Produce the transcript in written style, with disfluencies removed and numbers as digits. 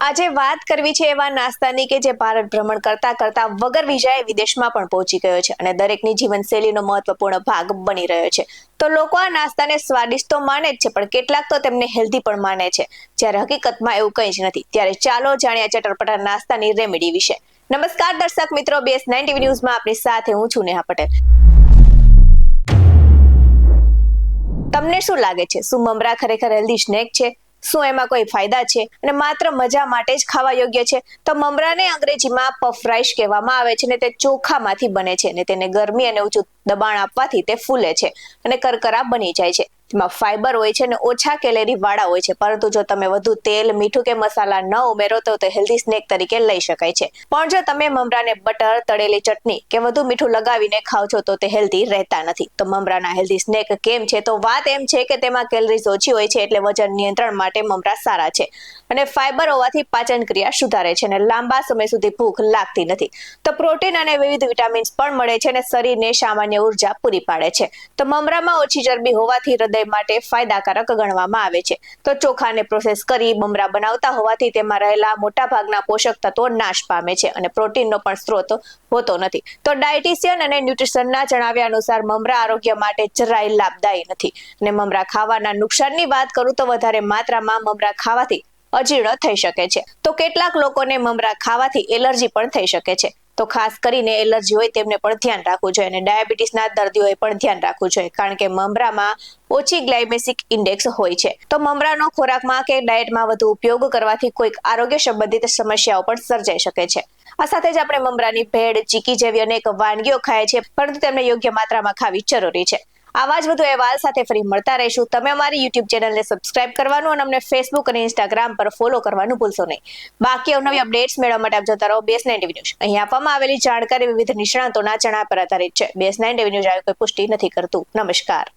આજે વાત કરવી છે એવા નાસ્તાની કે જે ભારત ભ્રમણ કરતા કરતા વગર વિઝાએ વિદેશમાં પણ પહોંચી ગયો છે અને દરેકની જીવનશૈલીનો મહત્વપૂર્ણ ભાગ બની રહ્યો છે. તો લોકો આ નાસ્તાને સ્વાદિષ્ટ તો માને જ છે, પણ કેટલાક તો તેમને હેલ્ધી પણ માને છે, જ્યારે હકીકતમાં એવું કંઈ જ નથી. ત્યારે ચાલો જાણ્યા ચટરપટા નાસ્તાની રેમેડી વિશે. નમસ્કાર દર્શક મિત્રો, BS9 TV ન્યૂઝમાં આપની સાથે હું છું નેહા પટેલ. તમને શું લાગે છે, શું મમરા ખરેખર હેલ્ધી સ્નેક છે? શું એમાં કોઈ ફાયદા છે અને માત્ર મજા માટે જ ખાવા યોગ્ય છે? તો મમરાને અંગ્રેજીમાં પફ રાઈસ કહેવામાં આવે છે ને તે ચોખામાંથી બને છે ને તેને ગરમી અને ઊંચું દબાણ આપવાથી તે ફૂલે છે અને કરકરા બની જાય છે. તેમાં ફાઈબર હોય છે અને ઓછા કેલેરી વાળા હોય છે, પરંતુ જો તમે વધુ તેલ, મીઠું કે મસાલા ન ઉમેરો તો તે હેલ્ધી સ્નેક તરીકે લઈ શકાય છે. પણ જો તમે મમરાને બટર, તળેલી ચટણી કે વધુ મીઠું લગાવીને ખાવ છો તો તે હેલ્ધી રહેતા નથી. તો મમરાના હેલ્ધી સ્નેક કેમ છે? તો વાત એમ છે કે તેમાં કેલરીઝ ઓછી હોય છે, એટલે વજન નિયંત્રણ માટે મમરા સારા છે અને ફાઈબર હોવાથી પાચન ક્રિયા સુધારે છે અને લાંબા સમય સુધી ભૂખ લાગતી નથી. તો પ્રોટીન અને વિવિધ વિટામિન્સ પણ મળે છે અને શરીરને સામાન્ય ઉર્જા પૂરી પાડે છે. તો મમરામાં ઓછી ચરબી હોવાથી હૃદય માટે ફાયદાકારક ગણવામાં આવે છે. તો ચોખાને પ્રોસેસ કરી મમરા બનાવતા હોવાથી તેમાં રહેલા મોટા ભાગના પોષક તત્વો નાશ પામે છે અને પ્રોટીનનો પણ સ્ત્રોત હોતો નથી. તો ડાયટિશિયન અને ન્યુટ્રિશનના જણાવ્યા અનુસાર મમરા આરોગ્ય માટે જરાય લાભદાયી નથી. અને મમરા ખાવાના નુકસાનની વાત કરું તો વધારે માત્રામાં મમરા ખાવાથી અજીર્ણ થઈ શકે છે. તો કેટલાક લોકોને મમરા ખાવાથી એલર્જી પણ થઈ શકે છે. તો ખાસ કરીને એલર્જી હોય તેમને પણ ધ્યાન રાખવું જોઈએ અને ડાયાબિટીસના દર્દીઓએ પણ ધ્યાન રાખવું જોઈએ, કારણ કે મમરામાં ઓછી ગ્લાયમેસિક ઇન્ડેક્સ હોય છે. તો મમરાનો ખોરાકમાં કે ડાયટમાં વધુ ઉપયોગ કરવાથી કોઈક આરોગ્ય સંબંધિત સમસ્યાઓ પણ સર્જાઈ શકે છે. આ સાથે જ આપણે મમરાની ભેળ, ચીકી જેવી અનેક વાનગીઓ ખાય છે, પરંતુ તેમને યોગ્ય માત્રામાં ખાવી જરૂરી છે. આવા જ વધુ અહેવાલ સાથે ફરી મળતા રહીશું. તમે અમારી YouTube ચેનલને સબસ્ક્રાઇબ કરવાનું અને અમને Facebook અને Instagram પર ફોલો કરવાનું ભૂલશો નહીં. બાકી અવનવી અપડેટ્સ મેળવવા માટે આપ જોતા રહો BS9 TV ન્યૂઝ. અહીં આપવામાં આવેલી જાણકારી વિવિધ નિષ્ણાતોના જણાવ્યા પર આધારિત છે. BS9 TV ન્યૂઝ આવી કોઈ પુષ્ટિ નથી કરતું. નમસ્કાર.